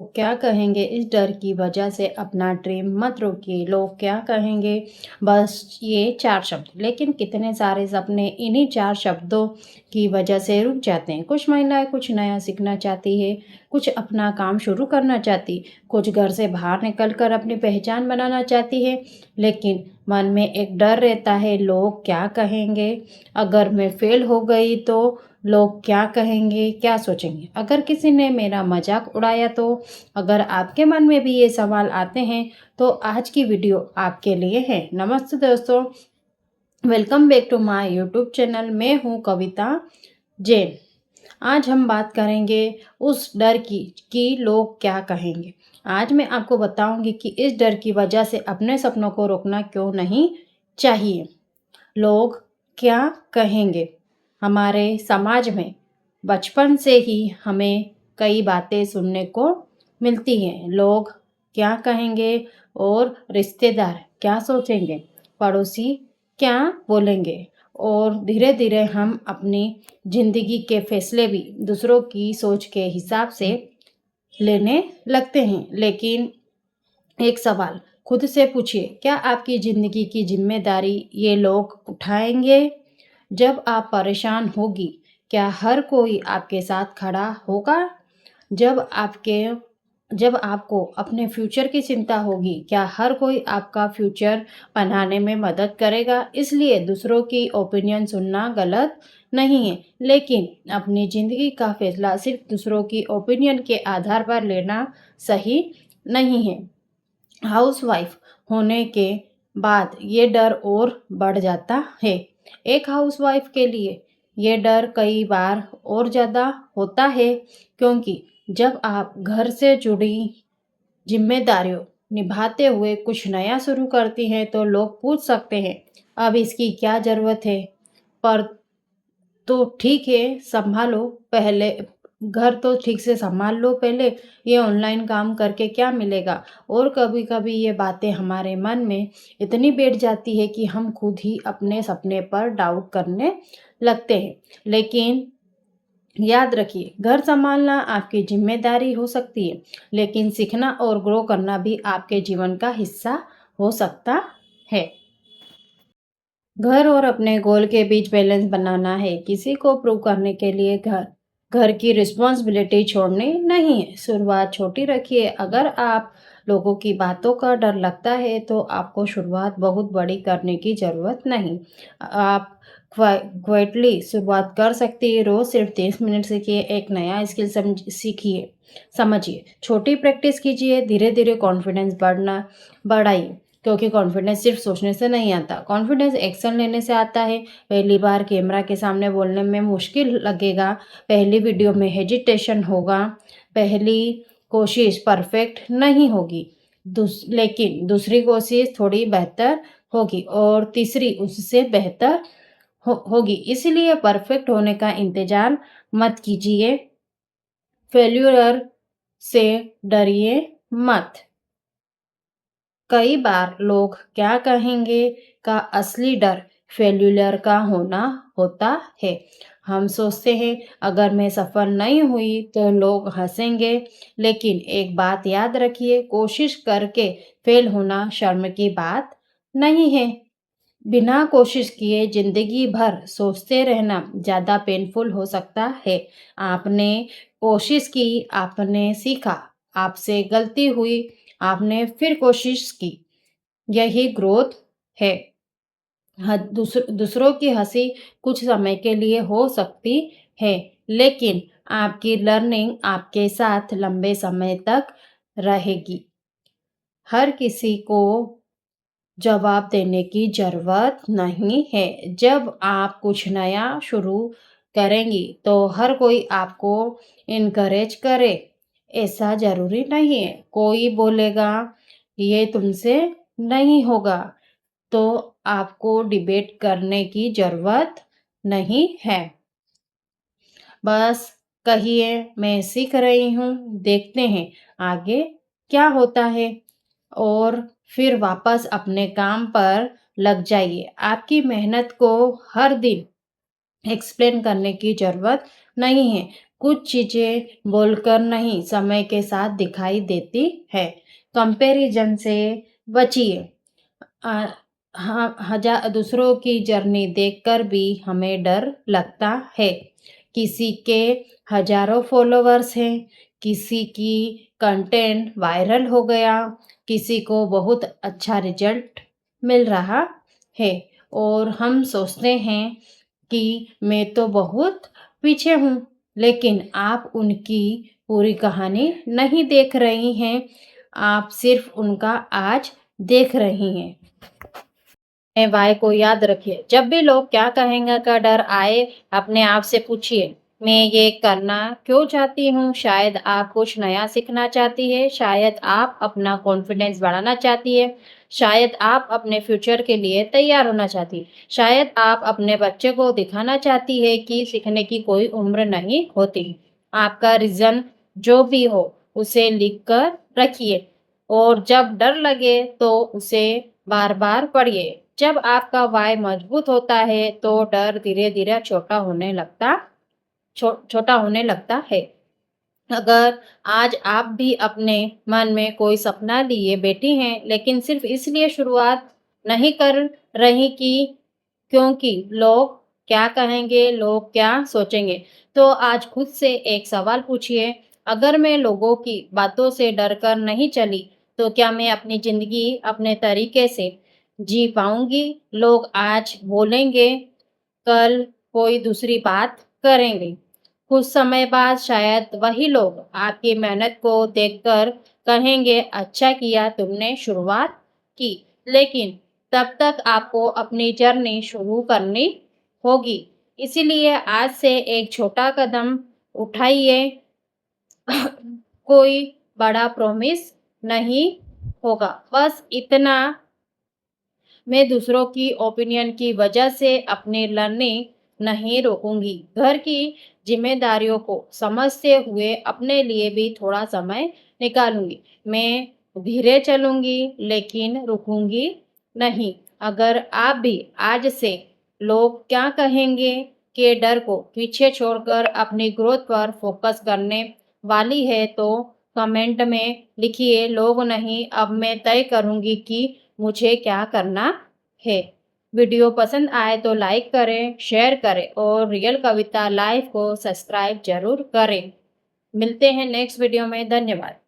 क्या कहेंगे इस डर की वजह से अपना ड्रीम मत रोकिए। लोग क्या कहेंगे, बस ये 4 शब्द, लेकिन कितने सारे सपने इन्हीं 4 शब्दों की वजह से रुक जाते हैं। कुछ महिलाएं कुछ नया सीखना चाहती है, कुछ अपना काम शुरू करना चाहती, कुछ घर से बाहर निकलकर अपनी पहचान बनाना चाहती है, लेकिन मन में एक डर रहता है, लोग क्या कहेंगे, अगर मैं फेल हो गई तो लोग क्या कहेंगे, क्या सोचेंगे, अगर किसी ने मेरा मजाक उड़ाया तो। अगर आपके मन में भी ये सवाल आते हैं तो आज की वीडियो आपके लिए है। नमस्ते दोस्तों, welcome back to my YouTube channel. मैं हूँ कविता जैन। आज हम बात करेंगे उस डर की कि लोग क्या कहेंगे। आज मैं आपको बताऊंगी कि इस डर की वजह से अपने सपनों को रोकना क्यों नहीं चाहिए। लोग क्या कहेंगे। हमारे समाज में बचपन से ही हमें कई बातें सुनने को मिलती हैं। लोग क्या कहेंगे और रिश्तेदार क्या सोचेंगे, पड़ोसी क्या बोलेंगे, और धीरे धीरे हम अपनी जिंदगी के फैसले भी दूसरों की सोच के हिसाब से लेने लगते हैं। लेकिन एक सवाल खुद से पूछिए, क्या आपकी जिंदगी की जिम्मेदारी ये लोग उठाएंगे? जब आप परेशान होगी, क्या हर कोई आपके साथ खड़ा होगा? जब आपके जब आपको अपने फ्यूचर की चिंता होगी, क्या हर कोई आपका फ्यूचर बनाने में मदद करेगा? इसलिए दूसरों की ओपिनियन सुनना गलत नहीं है, लेकिन अपनी ज़िंदगी का फैसला सिर्फ दूसरों की ओपिनियन के आधार पर लेना सही नहीं है। हाउसवाइफ होने के बाद ये डर और बढ़ जाता है। एक हाउसवाइफ के लिए ये डर कई बार और ज़्यादा होता है, क्योंकि जब आप घर से जुड़ी जिम्मेदारियों निभाते हुए कुछ नया शुरू करती हैं तो लोग पूछ सकते हैं, अब इसकी क्या ज़रूरत है? पर तो ठीक है, संभालो पहले, घर तो ठीक से संभाल लो पहले, ये ऑनलाइन काम करके क्या मिलेगा? और कभी-कभी ये बातें हमारे मन में इतनी बैठ जाती है कि हम खुद ही अपने सपने पर डाउट करने लगते हैं। लेकिन याद रखिए, घर संभालना आपकी जिम्मेदारी हो सकती है, लेकिन सीखना और ग्रो करना भी आपके जीवन का हिस्सा हो सकता है। घर और अपने गोल के बीच बैलेंस बनाना है। किसी को प्रूव करने के लिए घर घर की रिस्पॉन्सिबिलिटी छोड़नी नहीं है। शुरुआत छोटी रखिए। अगर आप लोगों की बातों का डर लगता है तो आपको शुरुआत बहुत बड़ी करने की ज़रूरत नहीं। आप क्वाइटली शुरुआत कर सकती है। रोज़ सिर्फ 30 मिनट सीखिए, एक नया स्किल सीखिए, समझिए, छोटी प्रैक्टिस कीजिए, धीरे धीरे कॉन्फिडेंस बढ़ाइए, क्योंकि कॉन्फिडेंस सिर्फ सोचने से नहीं आता, कॉन्फिडेंस एक्शन लेने से आता है। पहली बार कैमरा के सामने बोलने में मुश्किल लगेगा, पहली वीडियो में हेजिटेशन होगा, पहली कोशिश परफेक्ट नहीं होगी, लेकिन दूसरी कोशिश थोड़ी बेहतर होगी और तीसरी उससे बेहतर होगी। इसलिए परफेक्ट होने का इंतजार मत कीजिए। फेल्यूर से डरिए मत। कई बार लोग क्या कहेंगे का असली डर फेल्यूर का होना होता है। हम सोचते हैं, अगर मैं सफल नहीं हुई तो लोग हंसेंगे, लेकिन एक बात याद रखिए, कोशिश करके फेल होना शर्म की बात नहीं है। बिना कोशिश किए जिंदगी भर सोचते रहना ज़्यादा पेनफुल हो सकता है। आपने कोशिश की, आपने सीखा, आपसे गलती हुई, आपने फिर कोशिश की, यही ग्रोथ है। दूसरों की हंसी कुछ समय के लिए हो सकती है, लेकिन आपकी लर्निंग आपके साथ लंबे समय तक रहेगी। हर किसी को जवाब देने की ज़रूरत नहीं है। जब आप कुछ नया शुरू करेंगी तो हर कोई आपको इनकरेज करे, ऐसा ज़रूरी नहीं है। कोई बोलेगा ये तुमसे नहीं होगा, तो आपको डिबेट करने की ज़रूरत नहीं है। बस कहिए, मैं सीख रही हूँ, देखते हैं आगे क्या होता है, और फिर वापस अपने काम पर लग जाइए। आपकी मेहनत को हर दिन एक्सप्लेन करने की ज़रूरत नहीं है। कुछ चीज़ें बोलकर नहीं, समय के साथ दिखाई देती है। कंपैरिजन से बचिए। अ, हाँ, दूसरों की जर्नी देखकर भी हमें डर लगता है। किसी के हज़ारों फॉलोवर्स हैं, किसी की कंटेंट वायरल हो गया, किसी को बहुत अच्छा रिज़ल्ट मिल रहा है और हम सोचते हैं कि मैं तो बहुत पीछे हूँ, लेकिन आप उनकी पूरी कहानी नहीं देख रही हैं, आप सिर्फ उनका आज देख रही हैं। वाई को याद रखिए, जब भी लोग क्या कहेंगे का डर आए, अपने आप से पूछिए, मैं ये करना क्यों चाहती हूँ? शायद आप कुछ नया सीखना चाहती है, शायद आप अपना कॉन्फिडेंस बढ़ाना चाहती है, शायद आप अपने फ्यूचर के लिए तैयार होना चाहती है, शायद आप अपने बच्चे को दिखाना चाहती है कि सीखने की कोई उम्र नहीं होती। आपका रीज़न जो भी हो, उसे लिख कर रखिए और जब डर लगे तो उसे बार-बार पढ़िए। जब आपका वाय मजबूत होता है, तो डर धीरे-धीरे छोटा होने लगता है। अगर आज आप भी अपने मन में कोई सपना लिए बैठी हैं, लेकिन सिर्फ इसलिए शुरुआत नहीं कर रही कि क्योंकि लोग क्या कहेंगे, लोग क्या सोचेंगे, तो आज खुद से एक सवाल पूछिए, अगर मैं लोगों की बातों से डरकर नहीं चली, तो क्या मैं अपनी ज़िंदगी अपने तरीके से जी पाऊँगी? लोग आज बोलेंगे, कल कोई दूसरी बात करेंगे। कुछ समय बाद शायद वही लोग आपकी मेहनत को देखकर कहेंगे, अच्छा किया तुमने शुरुआत की। लेकिन तब तक आपको अपनी जर्नी शुरू करनी होगी। इसीलिए आज से एक छोटा कदम उठाइए। कोई बड़ा प्रॉमिस नहीं होगा। बस इतना, मैं दूसरों की ओपिनियन की वजह से अपनी लर्निंग नहीं रोकूंगी। घर की जिम्मेदारियों को समझते हुए अपने लिए भी थोड़ा समय निकालूंगी। मैं धीरे चलूंगी, लेकिन रुकूंगी नहीं। अगर आप भी आज से लोग क्या कहेंगे के डर को पीछे छोड़कर अपनी ग्रोथ पर फोकस करने वाली है, तो कमेंट में लिखिए, लोग नहीं, अब मैं तय करूंगी कि मुझे क्या करना है। वीडियो पसंद आए तो लाइक करें, शेयर करें और रियल कविता लाइव को सब्सक्राइब जरूर करें। मिलते हैं नेक्स्ट वीडियो में। धन्यवाद।